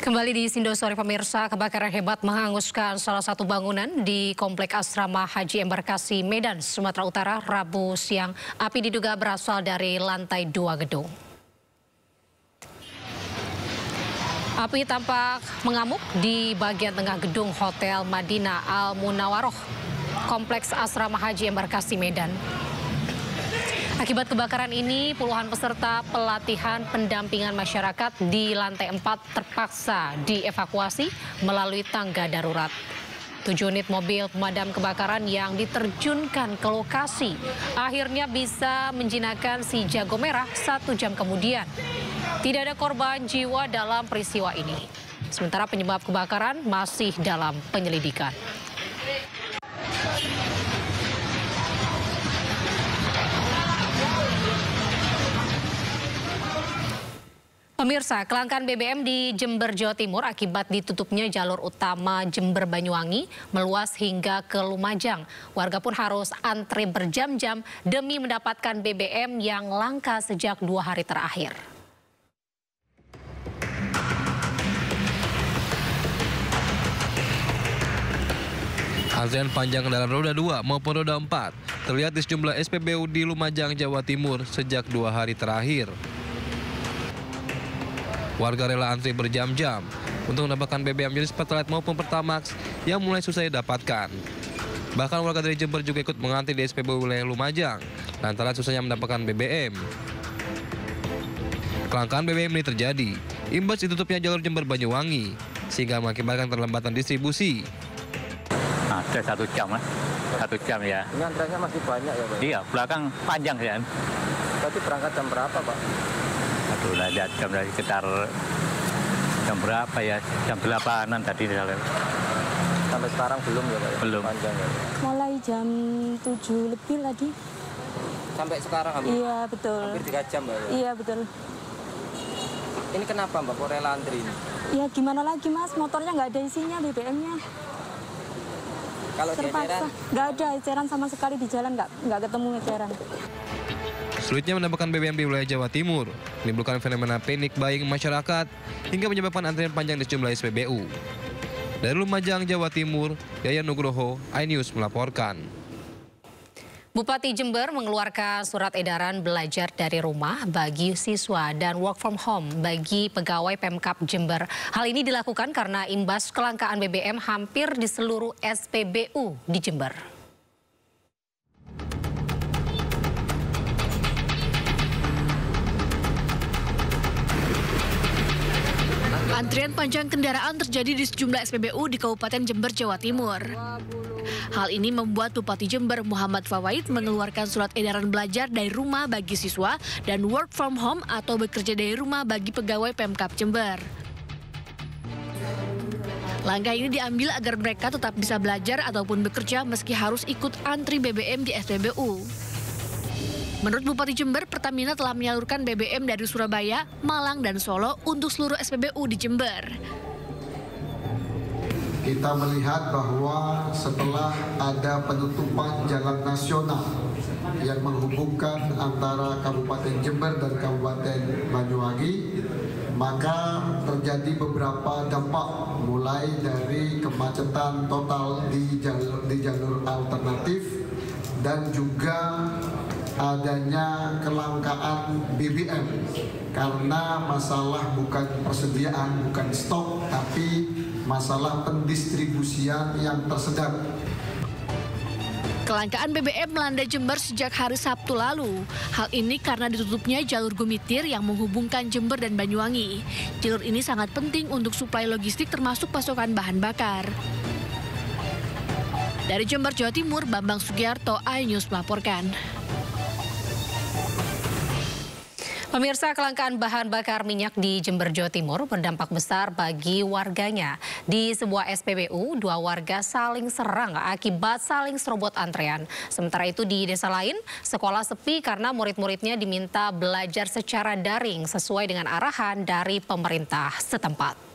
Kembali di Sindosori pemirsa, kebakaran hebat menghanguskan salah satu bangunan di Komplek Asrama Haji Embarkasi Medan, Sumatera Utara, Rabu siang. Api diduga berasal dari lantai 2 gedung. Api tampak mengamuk di bagian tengah gedung Hotel Madinah Al Munawaroh, Kompleks Asrama Haji Embarkasi Medan. Akibat kebakaran ini, puluhan peserta pelatihan pendampingan masyarakat di lantai 4 terpaksa dievakuasi melalui tangga darurat. 7 unit mobil pemadam kebakaran yang diterjunkan ke lokasi akhirnya bisa menjinakkan si jago merah 1 jam kemudian. Tidak ada korban jiwa dalam peristiwa ini. Sementara penyebab kebakaran masih dalam penyelidikan. Pemirsa, kelangkaan BBM di Jember, Jawa Timur akibat ditutupnya jalur utama Jember-Banyuwangi meluas hingga ke Lumajang. Warga pun harus antri berjam-jam demi mendapatkan BBM yang langka sejak 2 hari terakhir. Antrian panjang kendaraan roda 2 maupun roda 4 terlihat di sejumlah SPBU di Lumajang, Jawa Timur sejak 2 hari terakhir. Warga rela antri berjam-jam untuk mendapatkan BBM jenis Pertalite maupun Pertamax yang mulai susah didapatkan. Bahkan warga dari Jember juga ikut mengantri di SPBU wilayah Lumajang lantaran susahnya mendapatkan BBM. Kelangkaan BBM ini terjadi imbas ditutupnya jalur Jember-Banyuwangi sehingga mengakibatkan terlambatan distribusi. Ada 1 jam lah, 1 jam ya. Ini antreannya masih banyak ya Pak? Iya, belakang panjang ya. Berarti berangkat jam berapa Pak? Aduh, lihat jam dari sekitar jam berapa ya? Jam 8-an tadi. Sampai sekarang belum ya Pak? Belum. Panjang ya? Mulai jam 7 lebih tadi. Sampai sekarang hampir? Iya, betul. Hampir 3 jam Mbak? Ya? Iya, betul. Ini kenapa Mbak kok rela antri ini? Ya gimana lagi Mas, motornya nggak ada isinya BBM-nya. Kalau di eceran? Nggak ada eceran sama sekali di jalan, nggak ketemu eceran. Sulitnya mendapatkan BBM di wilayah Jawa Timur menimbulkan fenomena panik buying masyarakat hingga menyebabkan antrian panjang di sejumlah SPBU. Dari Lumajang, Jawa Timur, Yayan Nugroho, iNews melaporkan. Bupati Jember mengeluarkan surat edaran belajar dari rumah bagi siswa dan work from home bagi pegawai Pemkab Jember. Hal ini dilakukan karena imbas kelangkaan BBM hampir di seluruh SPBU di Jember. Antrian panjang kendaraan terjadi di sejumlah SPBU di Kabupaten Jember, Jawa Timur. Hal ini membuat Bupati Jember Muhammad Fawaid mengeluarkan surat edaran belajar dari rumah bagi siswa dan work from home atau bekerja dari rumah bagi pegawai Pemkab Jember. Langkah ini diambil agar mereka tetap bisa belajar ataupun bekerja meski harus ikut antri BBM di SPBU. Menurut Bupati Jember, Pertamina telah menyalurkan BBM dari Surabaya, Malang, dan Solo untuk seluruh SPBU di Jember. Kita melihat bahwa setelah ada penutupan jalan nasional yang menghubungkan antara Kabupaten Jember dan Kabupaten Banyuwangi, maka terjadi beberapa dampak mulai dari kemacetan total di jalur alternatif dan juga adanya kelangkaan BBM karena masalah bukan persediaan, bukan stok, tapi masalah pendistribusian yang tersedat. Kelangkaan BBM melanda Jember sejak hari Sabtu lalu. Hal ini karena ditutupnya jalur Gumitir yang menghubungkan Jember dan Banyuwangi. Jalur ini sangat penting untuk suplai logistik termasuk pasokan bahan bakar. Dari Jember, Jawa Timur, Bambang Sugiarto, iNews melaporkan. Pemirsa, kelangkaan bahan bakar minyak di Jember, Jawa Timur berdampak besar bagi warganya. Di sebuah SPBU, 2 warga saling serang akibat saling serobot antrean. Sementara itu di desa lain, sekolah sepi karena murid-muridnya diminta belajar secara daring sesuai dengan arahan dari pemerintah setempat.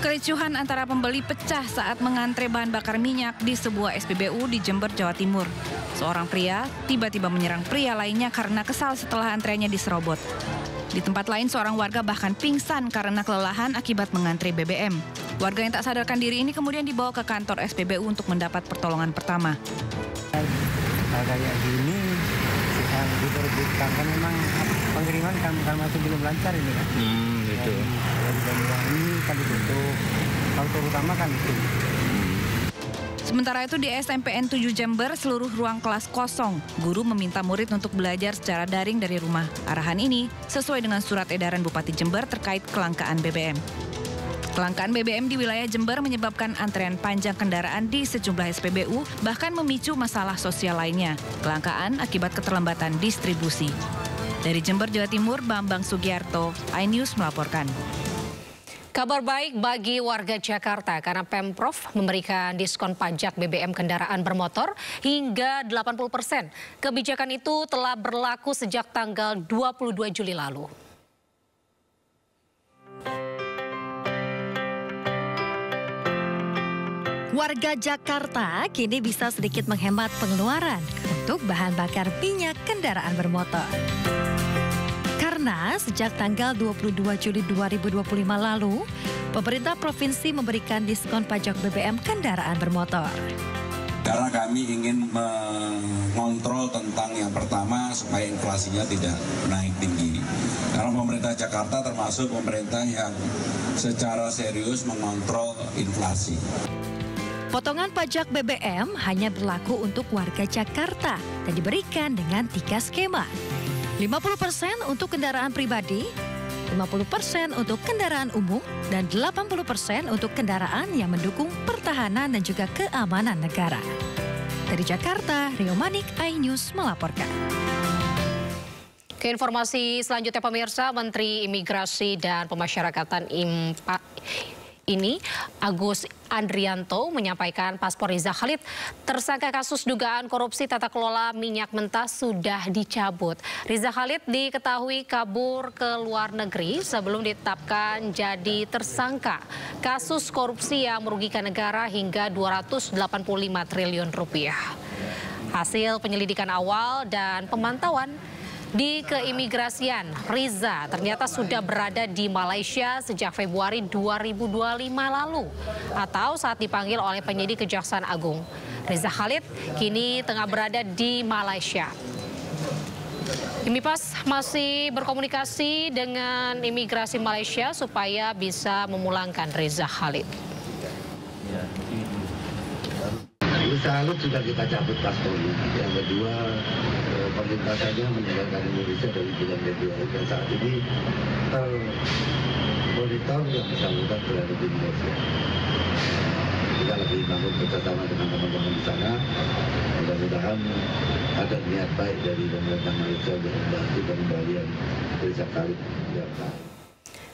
Kericuhan antara pembeli pecah saat mengantre bahan bakar minyak di sebuah SPBU di Jember, Jawa Timur. Seorang pria tiba-tiba menyerang pria lainnya karena kesal setelah antreannya diserobot. Di tempat lain, seorang warga bahkan pingsan karena kelelahan akibat mengantre BBM. Warga yang tak sadarkan diri ini kemudian dibawa ke kantor SPBU untuk mendapat pertolongan pertama. Kayak gini, yang diperbutkan kan memang pengiriman kan masih belum lancar ini kan. Gitu. Ini kan ditutup. Kalau terutama kan itu. Sementara itu di SMPN 7 Jember, seluruh ruang kelas kosong. Guru meminta murid untuk belajar secara daring dari rumah. Arahan ini sesuai dengan surat edaran Bupati Jember terkait kelangkaan BBM. Kelangkaan BBM di wilayah Jember menyebabkan antrean panjang kendaraan di sejumlah SPBU, bahkan memicu masalah sosial lainnya. Kelangkaan akibat keterlambatan distribusi. Dari Jember, Jawa Timur, Bambang Sugiarto, iNews melaporkan. Kabar baik bagi warga Jakarta karena Pemprov memberikan diskon pajak BBM kendaraan bermotor hingga 80%. Kebijakan itu telah berlaku sejak tanggal 22 Juli lalu. Warga Jakarta kini bisa sedikit menghemat pengeluaran untuk bahan bakar minyak kendaraan bermotor. Karena sejak tanggal 22 Juli 2025 lalu, pemerintah provinsi memberikan diskon pajak BBM kendaraan bermotor. Karena kami ingin mengontrol tentang yang pertama supaya inflasinya tidak naik tinggi. Karena pemerintah Jakarta termasuk pemerintah yang secara serius mengontrol inflasi. Potongan pajak BBM hanya berlaku untuk warga Jakarta dan diberikan dengan 3 skema. 50% untuk kendaraan pribadi, 50% untuk kendaraan umum, dan 80% untuk kendaraan yang mendukung pertahanan dan juga keamanan negara. Dari Jakarta, Rio Manik, iNews melaporkan. Ke informasi selanjutnya pemirsa, Menteri Imigrasi dan Pemasyarakatan Agus Andrianto menyampaikan paspor Riza Khalid, tersangka kasus dugaan korupsi tata kelola minyak mentah, sudah dicabut. Riza Khalid diketahui kabur ke luar negeri sebelum ditetapkan jadi tersangka kasus korupsi yang merugikan negara hingga 285 triliun rupiah. Hasil penyelidikan awal dan pemantauan di keimigrasian, Riza ternyata sudah berada di Malaysia sejak Februari 2025 lalu atau saat dipanggil oleh penyidik Kejaksaan Agung. Riza Khalid kini tengah berada di Malaysia. Imipas masih berkomunikasi dengan imigrasi Malaysia supaya bisa memulangkan Riza Khalid. Riza Khalid sudah kita cabut paspornya. Yang kedua, pemerintah saja meninggalkan Indonesia dari bulan Februari dan saat ini termonitor yang bersangkutan berada di Indonesia. Kita lagi bangun kerjasama dengan teman-teman di sana. Mudah-mudahan ada niat baik dari pemerintah Malaysia untuk membantu pengembalian Riza Khalid.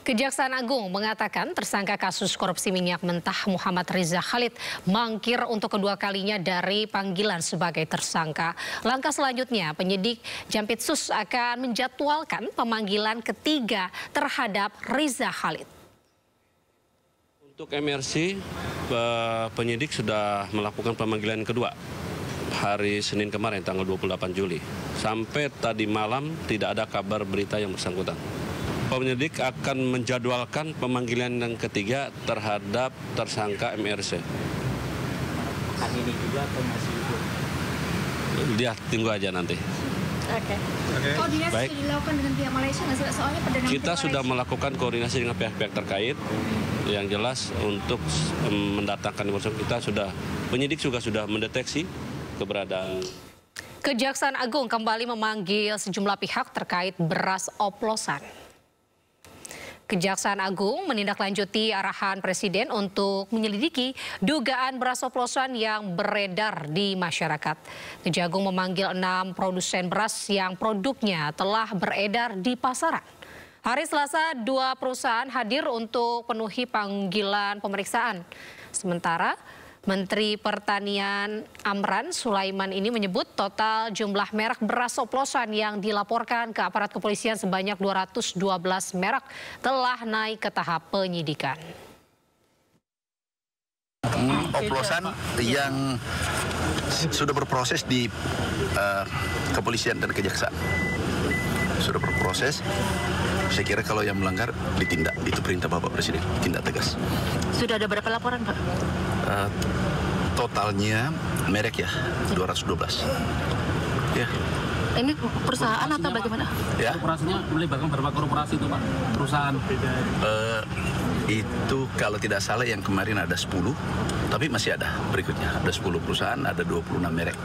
Kejaksaan Agung mengatakan tersangka kasus korupsi minyak mentah Muhammad Riza Khalid mangkir untuk kedua kalinya dari panggilan sebagai tersangka. Langkah selanjutnya, penyidik Jampitsus akan menjadwalkan pemanggilan ketiga terhadap Riza Khalid. Untuk MRC, penyidik sudah melakukan pemanggilan kedua hari Senin kemarin, tanggal 28 Juli. Sampai tadi malam tidak ada kabar berita yang bersangkutan. Penyidik akan menjadwalkan pemanggilan yang ketiga terhadap tersangka MRC. Akan ini juga atau masih itu? Dia tunggu aja nanti. Oke. Koordinasi Baik. sudah dilakukan dengan pihak Malaysia nggak sih? Soalnya perdana Kita sudah melakukan koordinasi dengan pihak-pihak terkait. Yang jelas untuk mendatangkan informasi penyidik juga sudah mendeteksi keberadaan. Kejaksaan Agung kembali memanggil sejumlah pihak terkait beras oplosan. Kejaksaan Agung menindaklanjuti arahan Presiden untuk menyelidiki dugaan beras oplosan yang beredar di masyarakat. Kejagung memanggil 6 produsen beras yang produknya telah beredar di pasaran. Hari Selasa, 2 perusahaan hadir untuk penuhi panggilan pemeriksaan. Sementara Menteri Pertanian Amran Sulaiman ini menyebut total jumlah merek beras oplosan yang dilaporkan ke aparat kepolisian sebanyak 212 merek telah naik ke tahap penyidikan. oplosan yang sudah berproses di kepolisian dan kejaksaan. Sudah berproses. Saya kira kalau yang melanggar ditindak. Itu perintah Bapak Presiden, tindak tegas. Sudah ada berapa laporan, Pak? Totalnya merek ya 212. Ya. Ini perusahaan atau bagaimana? Ya. Korporasinya melibatkan berapa korporasi itu, Pak? Perusahaan. Itu kalau tidak salah yang kemarin ada 10, tapi masih ada berikutnya. Ada 10 perusahaan, ada 26 merek.